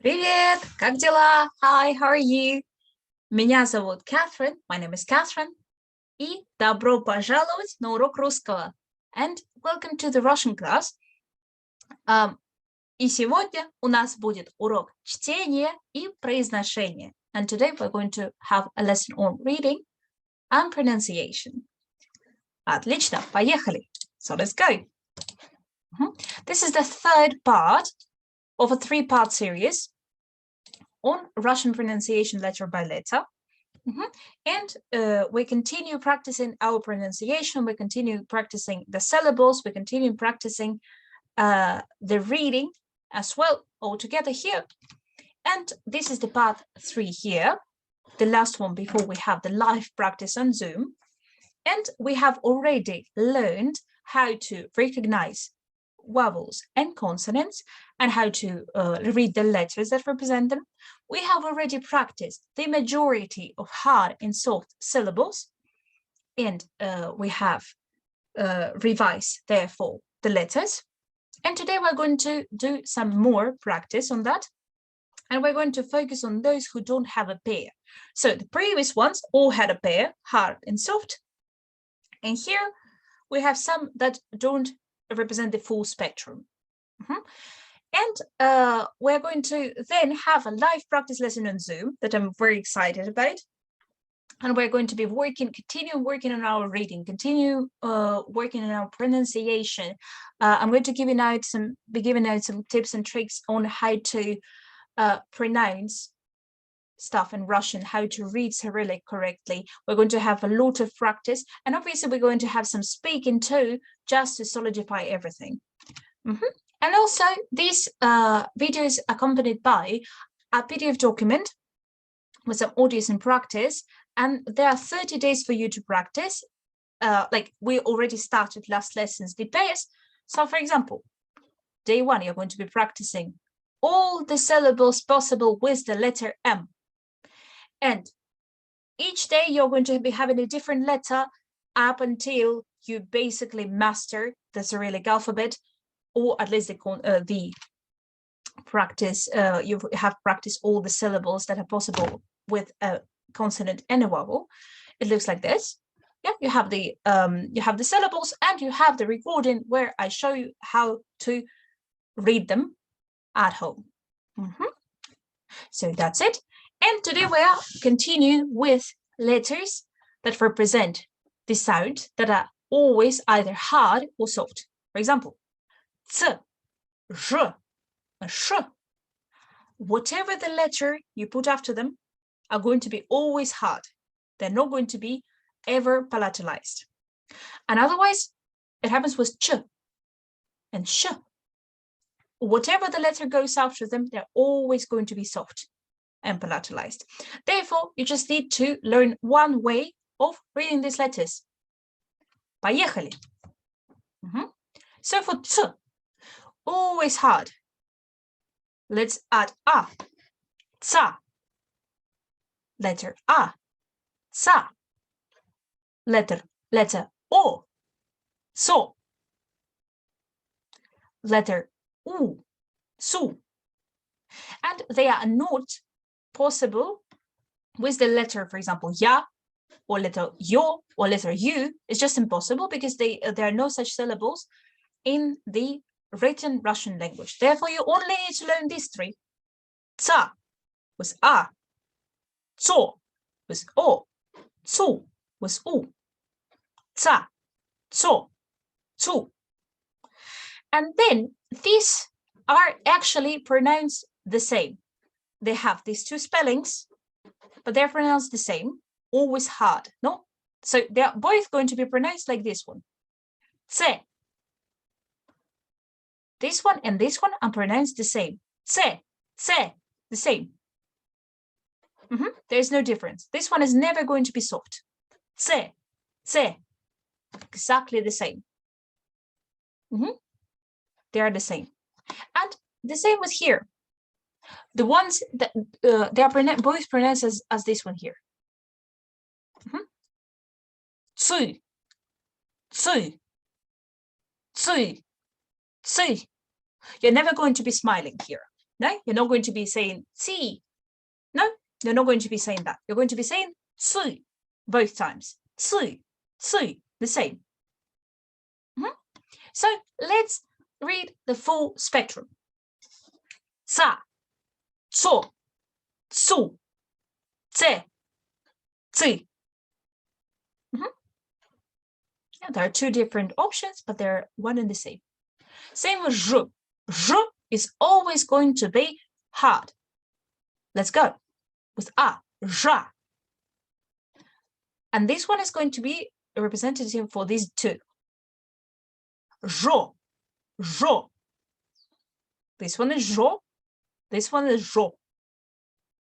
Привет! Как дела? Hi, how are you? Меня зовут Catherine. My name is Catherine. И добро пожаловать на урок русского. And welcome to the Russian class. И сегодня у нас будет урок чтения и произношения. And today we're going to have a lesson on reading and pronunciation. Отлично, поехали. So let's go. This is the third part of a three-part series on Russian pronunciation letter by letter. And we continue practicing our pronunciation, we continue practicing the syllables, we continue practicing the reading as well all together here. And this is the part 3 here, the last one before we have the live practice on Zoom. And we have already learned how to recognize vowels and consonants and how to read the letters that represent them. We have already practiced the majority of hard and soft syllables, and we have revised, therefore, the letters. And today we're going to do some more practice on that, and we're going to focus on those who don't have a pair. So the previous ones all had a pair, hard and soft, and here we have some that don't represent the full spectrum. And we're going to then have a live practice lesson on Zoom that I'm very excited about. And we're going to be continue working on our reading, continue working on our pronunciation. I'm going to be giving out some tips and tricks on how to pronounce stuff in Russian, how to read Cyrillic correctly. We're going to have a lot of practice, and obviously we're going to have some speaking too, just to solidify everything. And also this video is accompanied by a PDF document with some audios and practice, and there are 30 days for you to practice. Like we already started last lessons, the pairs. So for example, day 1, you're going to be practicing all the syllables possible with the letter M. And each day you're going to be having a different letter up until you basically master the Cyrillic alphabet, or at least the practice, you have practiced all the syllables that are possible with a consonant and a vowel. It looks like this. Yeah, you have the syllables, and you have the recording where I show you how to read them at home. So that's it. And today we are continuing with letters that represent the sound that are always either hard or soft. For example, ц, ж, sh. Whatever the letter you put after them are going to be always hard. They're not going to be ever palatalized. And otherwise, it happens with ch and sh. Whatever the letter goes after them, they're always going to be soft and palatalized. Therefore, you just need to learn one way of reading these letters. Поехали. So for ц, always hard. Let's add a. Ца. Letter a. Ца. Letter o. So. Letter u. Su. And they are not possible with the letter, for example, ya, or letter yo, or letter u. It's just impossible because there are no such syllables in the written Russian language. Therefore, you only need to learn these 3. Ца with a, co with o, cu with u, ца, co, cu. And then these are actually pronounced the same. They have these 2 spellings, but they're pronounced the same, always hard, no? So they're both going to be pronounced like this one. Це. This one and this one are pronounced the same. Це, the same. There's no difference. This one is never going to be soft. Це, exactly the same. They are the same. And the same with here. The ones that they are both pronounced as this one here. Цуй, цуй, цуй, цуй. You're never going to be smiling here. No, you're not going to be saying ci. No, you're not going to be saying that. You're going to be saying ci both times. Ci, the same. So let's read the full spectrum. Za, zo, zu, ze, zi. Yeah, there are two different options, but they're one and the same. Same with zh. Zh is always going to be hard. Let's go with a, zha. And this one is going to be a representative for these two. Zho, zho. This one is zho. This one is zho.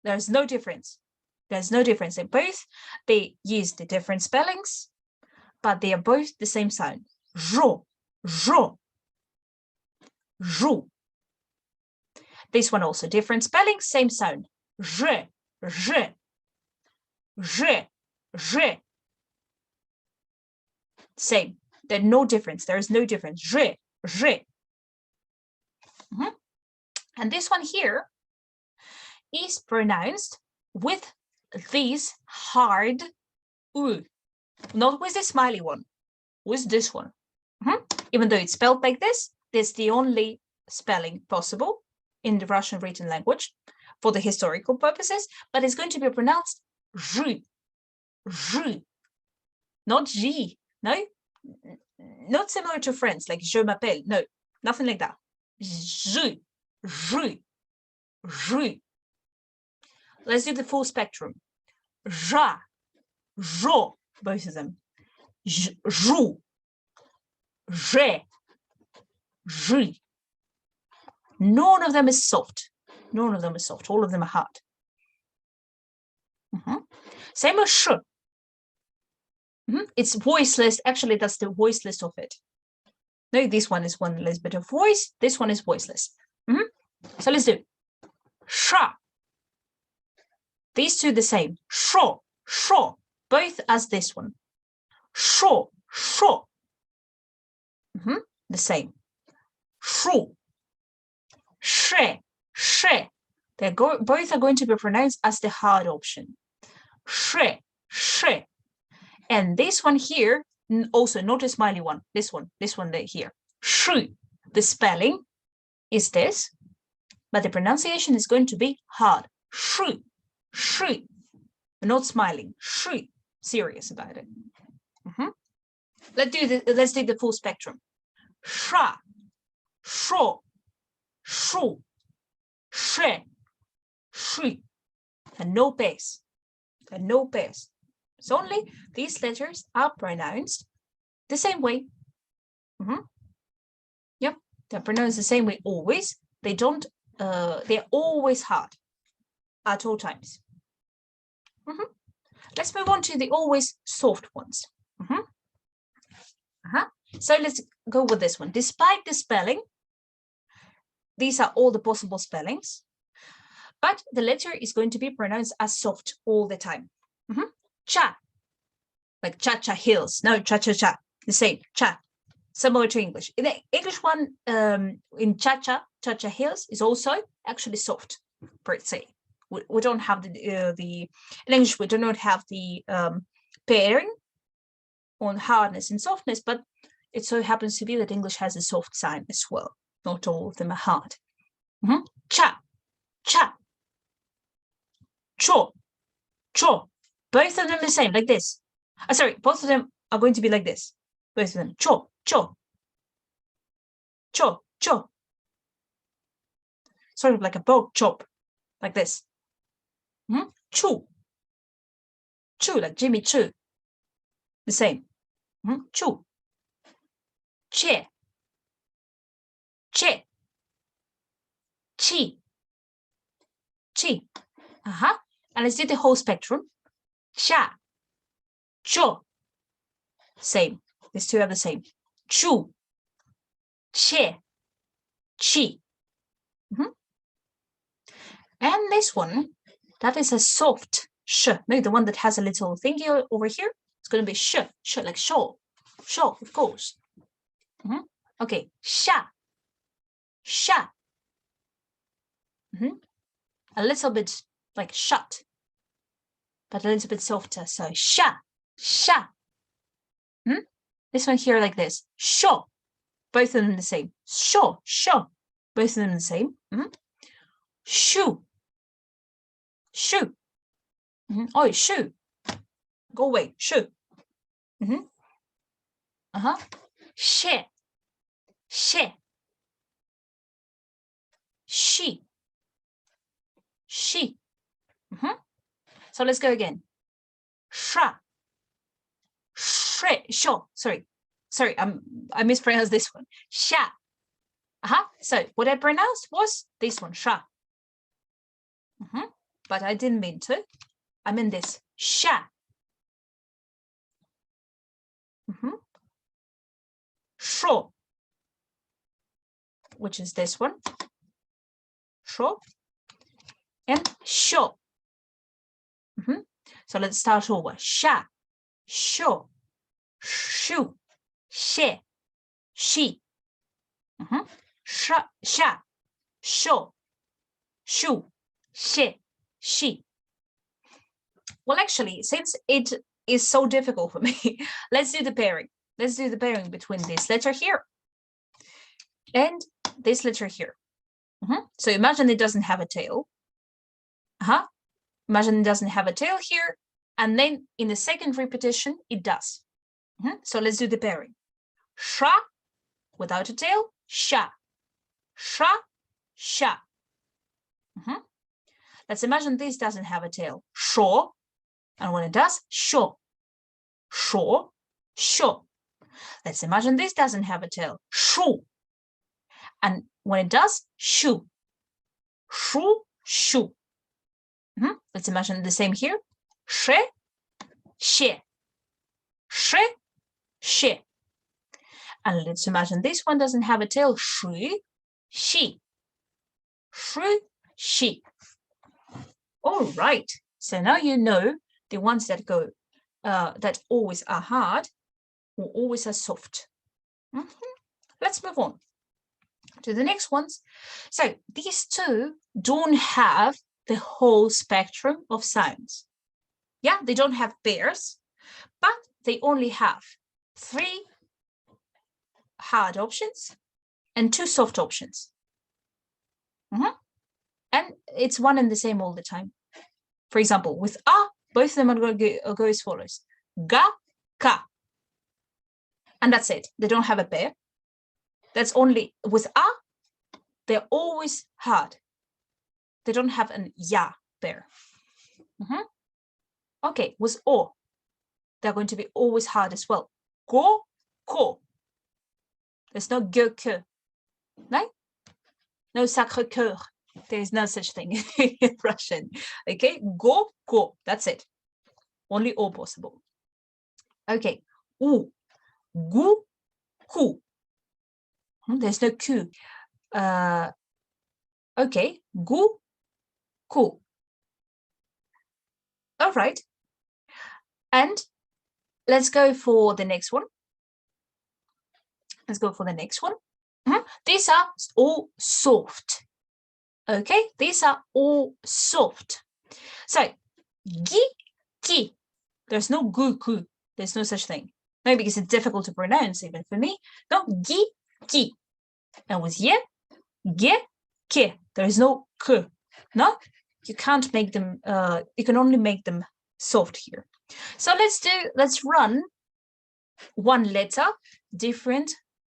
There's no difference. There's no difference. They use the different spellings, but they are both the same sound. Zho, zho, zhu. This one also different spelling, same sound. Zhe, zhe, zhe, zhe. Same. There's no difference. There is no difference. Zhe, zhe. And this one here is pronounced with this hard u, not with the smiley one, with this one. Even though it's spelled like this, it's the only spelling possible in the Russian written language for the historical purposes, but it's going to be pronounced zh, zh, not g. No, not similar to French, like je m'appelle. No, nothing like that. Zh, zh, zh. Let's do the full spectrum. Zha, zho, both of them. Zhu, zhe, zhi. None of them is soft. None of them is soft. All of them are hard. Same as sh. It's voiceless. Actually, that's the voiceless of it. No, this one is one little bit of voice. This one is voiceless. So let's do sha. These two the same. Sho, sho, both as this one. Sho, sho. The same. Shu, she, she. Both are going to be pronounced as the hard option. She, she. And this one here, also not a smiley one. This one here. Shu. The spelling is this, but the pronunciation is going to be hard. Shu, shu. Not smiling. Shu. Serious about it. Let's do the full spectrum. Sha, sho, shu, she, shi. And no bass. And no bass. So only these letters are pronounced the same way. Yep, they're pronounced the same way always. They don't. They're always hard at all times. Let's move on to the always soft ones. So let's go with this one. Despite the spelling, these are all the possible spellings, but the letter is going to be pronounced as soft all the time. Cha, like cha-cha hills. No, cha-cha-cha, the same, cha, similar to English. In the English one, in cha-cha hills is also actually soft, per se. We don't have in English, we do not have the pairing on hardness and softness, but it so happens to be that English has a soft sign as well. Not all of them are hard. Cha, cha, cho, cho. Both of them the same, like this. Sorry, both of them are going to be like this. Both of them. Cho, cho. Cho, cho. Sort of like a pork chop, like this. Chu. Chu, like Jimmy Choo. The same. Chu. Che. Che. Chi. Chi. And let's do the whole spectrum. Cha. Cho. Same. These two are the same. Chu. Che. Chi. And this one, that is a soft sh. No, the one that has a little thingy over here. It's going to be sh, like show. Show, of course. Okay, sha. Sha. a little bit like shut, but a little bit softer. So sha, sha. This one here like this, sho. Both of them the same. Sho, sho. Both of them the same. Shoo, shoo. Oh, shoo. Go away, shoo. She, she. She, she. So let's go again. Shra, shre, sho. Sorry, I mispronounced this one. Sha. So what I pronounced was this one, sha. But I didn't mean to. I meant this, sha. Sho, which is this one. Sho. And sho. So let's start over. Sha, sho, shoo, she, she. Sha, sha, sho, shoo, she, she. Well, actually, since it is so difficult for me, let's do the pairing. Let's do the pairing between this letter here and this letter here. So imagine it doesn't have a tail. Imagine it doesn't have a tail here. And then in the second repetition, it does. So let's do the pairing. Sha, without a tail, sha. Sha, sha. Let's imagine this doesn't have a tail. Sho. And when it does, sho. Sho, sho. Let's imagine this doesn't have a tail. Shoo. And when it does, shoo. Shoo, shoo. Let's imagine the same here. She, she. She, she. And let's imagine this one doesn't have a tail. She, she. She, she. All right. So now you know the ones that go, that always are hard or always are soft. Let's move on to the next ones. So these two don't have the whole spectrum of sounds. Yeah, they don't have pairs, but they only have 3 hard options and 2 soft options. And it's one and the same all the time. For example, with a, both of them are going to go as follows. Ga, ka. And that's it. They don't have a pair. That's only, with a, they're always hard. They don't have an ya pair. Okay, with o, they're going to be always hard as well. Go, ko. There's no ge, que. No? No sacré-cœur. There is no such thing in Russian. Okay, go, ko. That's it. Only o possible. Okay, u, gu, ku. There's no ku. Okay, gu, ku. All right. And let's go for the next one. Let's go for the next one. These are all soft. Okay, these are all soft. So, gi, ki. There's no gu, ku. There's no such thing. Maybe because it's difficult to pronounce even for me. No, gi, ki. And with ye, ge, ke. There is no k. No, you can't make them, you can only make them soft here. So let's run one letter, different,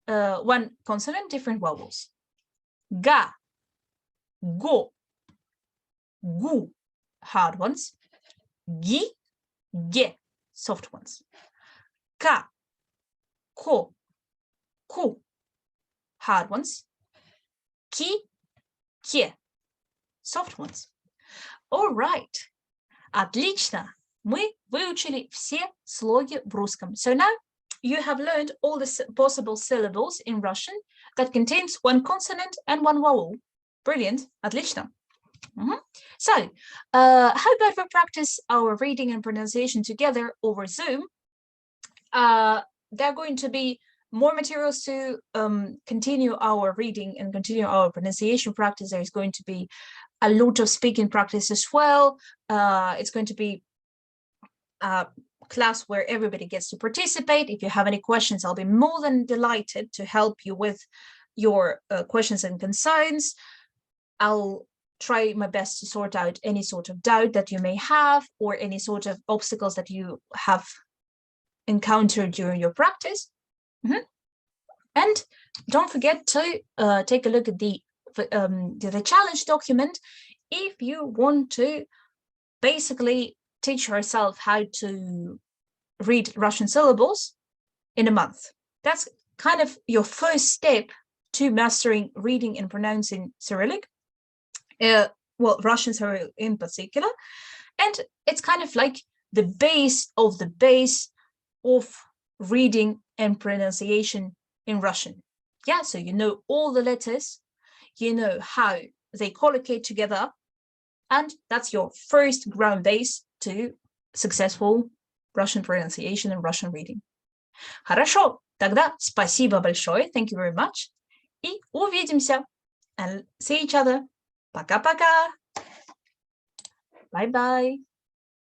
one consonant, different vowels. Ga, go, gu, hard ones. Gi, ge, soft ones. Ka, ko, ku, hard ones. Ki, ke, soft ones. All right. Отлично. Мы выучили все слоги в русском. So now you have learned all the possible syllables in Russian that contains one consonant and one vowel. Brilliant. Отлично. So, how about we practice our reading and pronunciation together over Zoom? There are going to be more materials to continue our reading and continue our pronunciation practice. There's going to be a lot of speaking practice as well. It's going to be a class where everybody gets to participate. If you have any questions, I'll be more than delighted to help you with your questions and concerns. I'll try my best to sort out any sort of doubt that you may have or any sort of obstacles that you have encountered during your practice. And don't forget to take a look at the challenge document if you want to basically teach yourself how to read Russian syllables in a month. That's kind of your first step to mastering reading and pronouncing Cyrillic, well, Russian Cyrillic in particular. And it's kind of like the base of reading and pronunciation in Russian. Yeah, so you know all the letters, you know how they collocate together, and that's your first ground base to successful Russian pronunciation and Russian reading. Хорошо, тогда спасибо большое, thank you very much, и увидимся, and see each other. Пока-пока. Bye-bye.